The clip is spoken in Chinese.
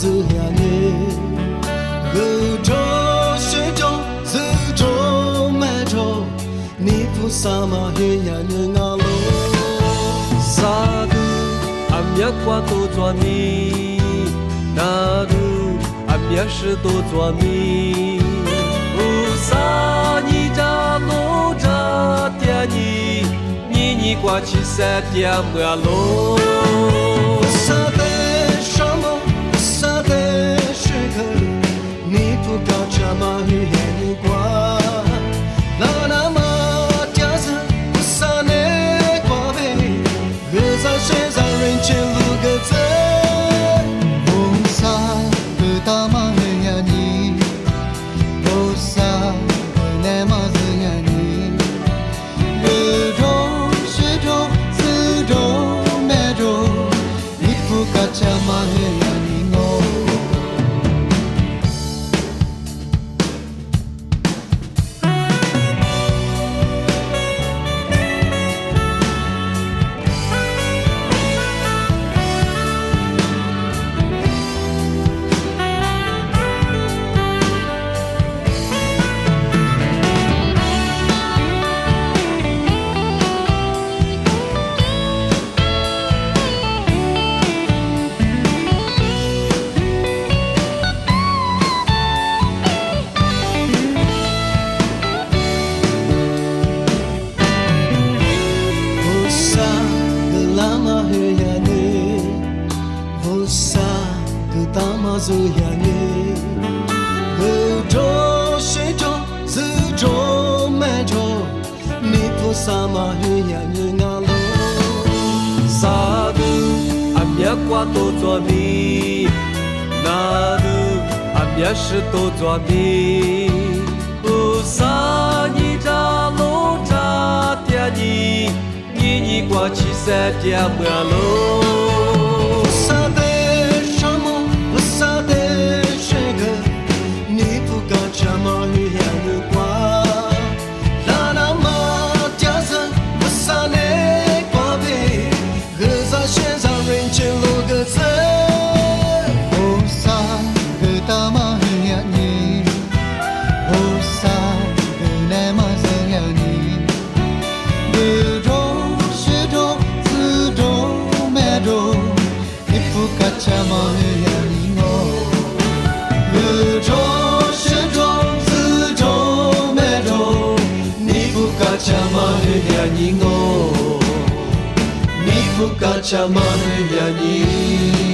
子呀你，河中水中自中满中，你菩萨嘛黑呀你阿罗，萨杜阿弥陀多抓咪，那杜阿弥是多抓咪，菩萨你扎罗扎嗲你，你挂起三嗲么罗。萨德什么萨德时刻，你不搞这么黑呀你挂，那那么嗲子不萨内挂呗，河在水上人间路个子。走呀你，河中水中自中满中，你菩萨嘛黑呀你阿罗，萨杜阿弥陀多抓咪，那杜阿弥是多抓咪，菩萨你扎罗扎嗲你挂起三嗲么罗。萨德什么萨德时刻，你不搞这么黑呀你挂，那那么嗲子不萨内挂呗，河在水上人间路个子。你不敢这么黑呀你。